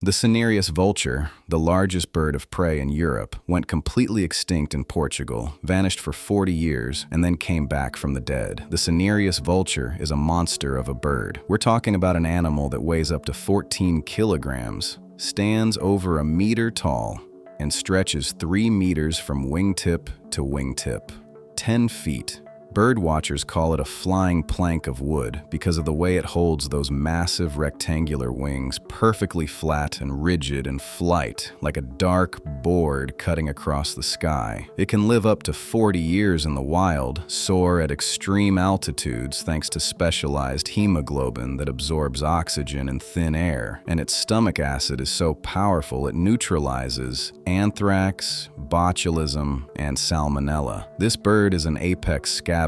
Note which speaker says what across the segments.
Speaker 1: The cinereous vulture, the largest bird of prey in Europe, went completely extinct in Portugal, vanished for 40 years, and then came back from the dead. The cinereous vulture is a monster of a bird. We're talking about an animal that weighs up to 14 kilograms, stands over a meter tall, and stretches 3 meters from wingtip to wingtip. 10 feet. Bird watchers call it a flying plank of wood because of the way it holds those massive rectangular wings perfectly flat and rigid in flight, like a dark board cutting across the sky. It can live up to 40 years in the wild, soar at extreme altitudes thanks to specialized hemoglobin that absorbs oxygen in thin air, and its stomach acid is so powerful it neutralizes anthrax, botulism, and salmonella. This bird is an apex scavenger.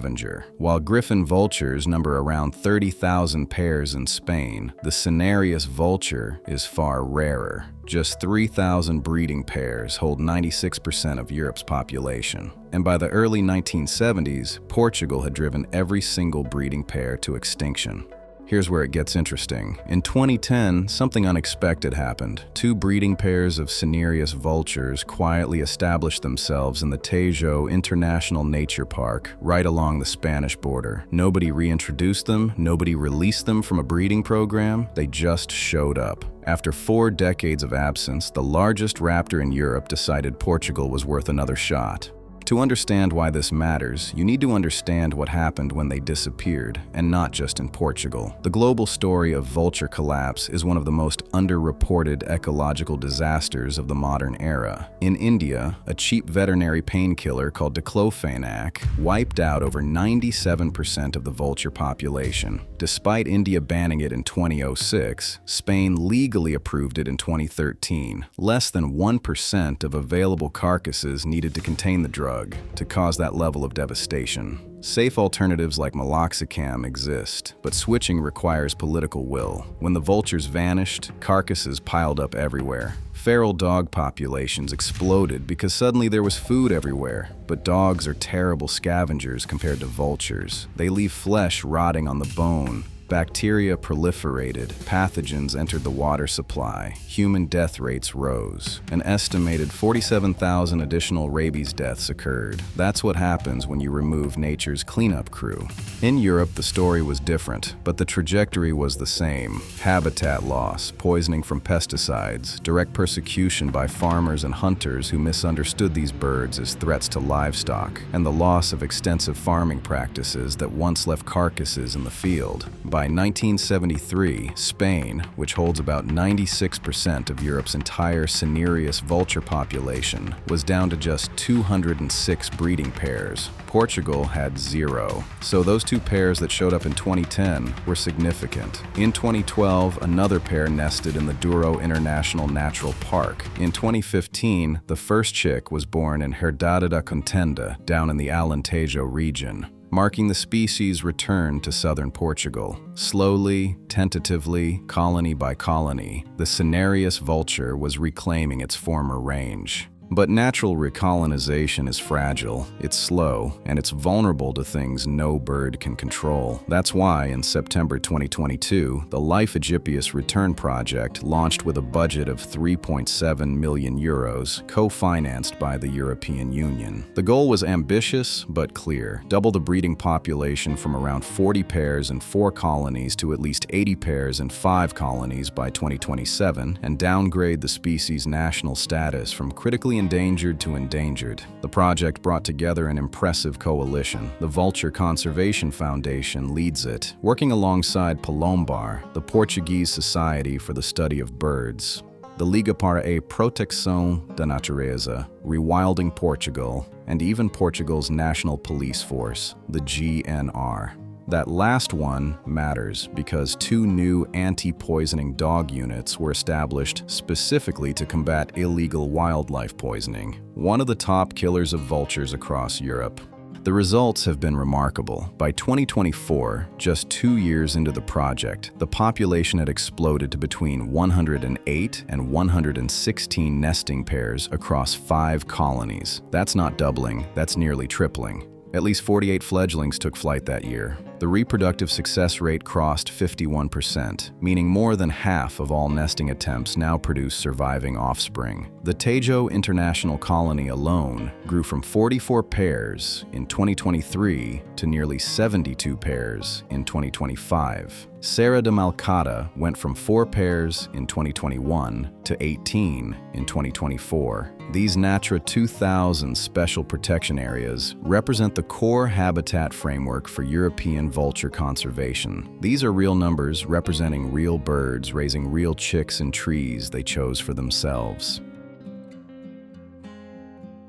Speaker 1: While griffon vultures number around 30,000 pairs in Spain, the cinereous vulture is far rarer. Just 3,000 breeding pairs hold 96% of Europe's population. And by the early 1970s, Portugal had driven every single breeding pair to extinction. Here's where it gets interesting. In 2010, something unexpected happened. 2 breeding pairs of cinereous vultures quietly established themselves in the Tejo International Nature Park, right along the Spanish border. Nobody reintroduced them, nobody released them from a breeding program, they just showed up. After 4 decades of absence, the largest raptor in Europe decided Portugal was worth another shot. To understand why this matters, you need to understand what happened when they disappeared, and not just in Portugal. The global story of vulture collapse is one of the most underreported ecological disasters of the modern era. In India, a cheap veterinary painkiller called Diclofenac wiped out over 97% of the vulture population. Despite India banning it in 2006, Spain legally approved it in 2013. Less than 1% of available carcasses needed to contain the drug to cause that level of devastation. Safe alternatives like meloxicam exist, but switching requires political will. When the vultures vanished, carcasses piled up everywhere. Feral dog populations exploded because suddenly there was food everywhere. But dogs are terrible scavengers compared to vultures. They leave flesh rotting on the bone. Bacteria proliferated, pathogens entered the water supply, human death rates rose. An estimated 47,000 additional rabies deaths occurred. That's what happens when you remove nature's cleanup crew. In Europe, the story was different, but the trajectory was the same. Habitat loss, poisoning from pesticides, direct persecution by farmers and hunters who misunderstood these birds as threats to livestock, and the loss of extensive farming practices that once left carcasses in the field. By 1973, Spain, which holds about 96% of Europe's entire cinereous vulture population, was down to just 206 breeding pairs. Portugal had 0. So those 2 pairs that showed up in 2010 were significant. In 2012, another pair nested in the Douro International Nature Park. In 2015, the first chick was born in Herdade da Contenda, down in the Alentejo region, marking the species' return to southern Portugal. Slowly, tentatively, colony by colony, the cinereous vulture was reclaiming its former range. But natural recolonization is fragile, it's slow, and it's vulnerable to things no bird can control. That's why, in September 2022, the LIFE Aegypius Return project launched with a budget of €3.7 million, co-financed by the European Union. The goal was ambitious, but clear. Double the breeding population from around 40 pairs in 4 colonies to at least 80 pairs in 5 colonies by 2027, and downgrade the species' national status from critically endangered to endangered. The project brought together an impressive coalition. The Vulture Conservation Foundation leads it, working alongside Palombar, the Portuguese Society for the Study of Birds, the Liga para a Proteção da Natureza, Rewilding Portugal, and even Portugal's National Police Force, the GNR. That last one matters because 2 new anti-poisoning dog units were established specifically to combat illegal wildlife poisoning, one of the top killers of vultures across Europe. The results have been remarkable. By 2024, just 2 years into the project, the population had exploded to between 108 and 116 nesting pairs across 5 colonies. That's not doubling, that's nearly tripling. At least 48 fledglings took flight that year. The reproductive success rate crossed 51%, meaning more than half of all nesting attempts now produce surviving offspring. The Tejo International colony alone grew from 44 pairs in 2023 to nearly 72 pairs in 2025. Serra da Malcata went from 4 pairs in 2021 to 18 in 2024. These Natura 2000 special protection areas represent the core habitat framework for European vulture conservation. These are real numbers representing real birds raising real chicks in trees they chose for themselves.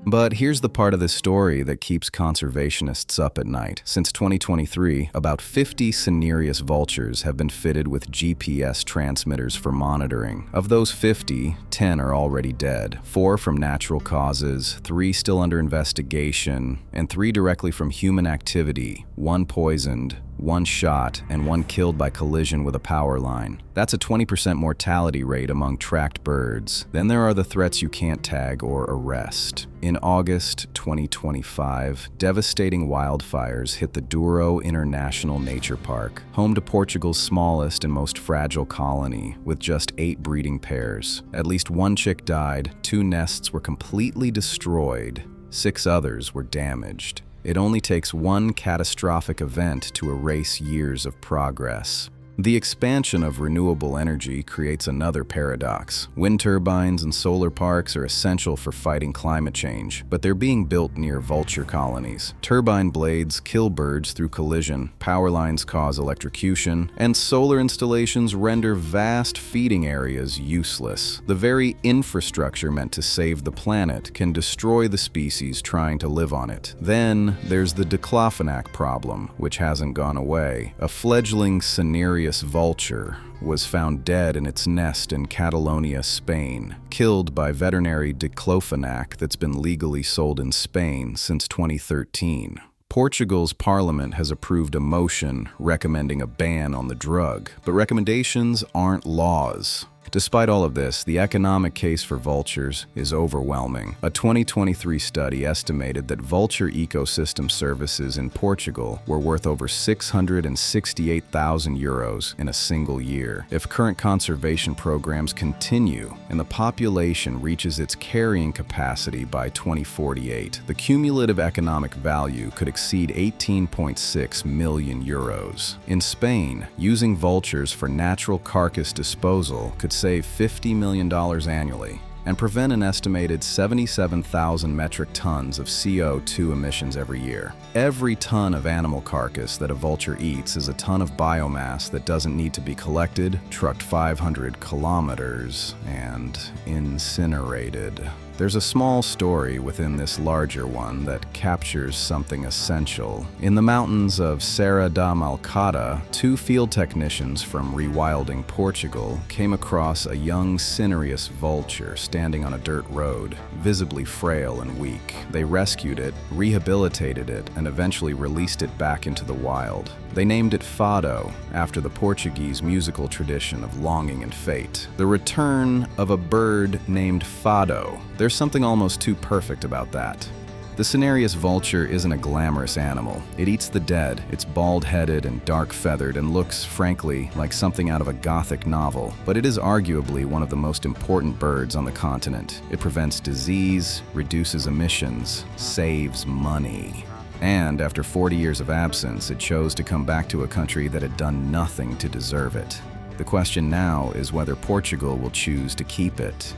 Speaker 1: But here's the part of this story that keeps conservationists up at night. Since 2023, about 50 cinereous vultures have been fitted with GPS transmitters for monitoring. Of those 50, 10 are already dead, 4 from natural causes, 3 still under investigation, and 3 directly from human activity, 1 poisoned, 1 shot, and 1 killed by collision with a power line. That's a 20% mortality rate among tracked birds. Then there are the threats you can't tag or arrest. In August 2025, devastating wildfires hit the Douro International Nature Park, home to Portugal's smallest and most fragile colony, with just 8 breeding pairs. At least 1 chick died, 2 nests were completely destroyed, 6 others were damaged. It only takes 1 catastrophic event to erase years of progress. The expansion of renewable energy creates another paradox. Wind turbines and solar parks are essential for fighting climate change, but they're being built near vulture colonies. Turbine blades kill birds through collision, power lines cause electrocution, and solar installations render vast feeding areas useless. The very infrastructure meant to save the planet can destroy the species trying to live on it. Then there's the Diclofenac problem, which hasn't gone away. A fledgling cinereous vulture was found dead in its nest in Catalonia, Spain, killed by veterinary Diclofenac that's been legally sold in Spain since 2013. Portugal's parliament has approved a motion recommending a ban on the drug, but recommendations aren't laws. Despite all of this, the economic case for vultures is overwhelming. A 2023 study estimated that vulture ecosystem services in Portugal were worth over €668,000 in a single year. If current conservation programs continue and the population reaches its carrying capacity by 2048, the cumulative economic value could exceed €18.6 million. In Spain, using vultures for natural carcass disposal could save $50 million annually and prevent an estimated 77,000 metric tons of CO2 emissions every year. Every ton of animal carcass that a vulture eats is a ton of biomass that doesn't need to be collected, trucked 500 kilometers, and incinerated. There's a small story within this larger one that captures something essential. In the mountains of Serra da Malcata, 2 field technicians from Rewilding, Portugal, came across a young cinereous vulture standing on a dirt road, visibly frail and weak. They rescued it, rehabilitated it, and eventually released it back into the wild. They named it Fado, after the Portuguese musical tradition of longing and fate. The return of a bird named Fado. There's something almost too perfect about that. The cinereous vulture isn't a glamorous animal. It eats the dead, it's bald-headed and dark-feathered and looks, frankly, like something out of a Gothic novel. But it is arguably one of the most important birds on the continent. It prevents disease, reduces emissions, saves money. And after 40 years of absence, it chose to come back to a country that had done nothing to deserve it. The question now is whether Portugal will choose to keep it.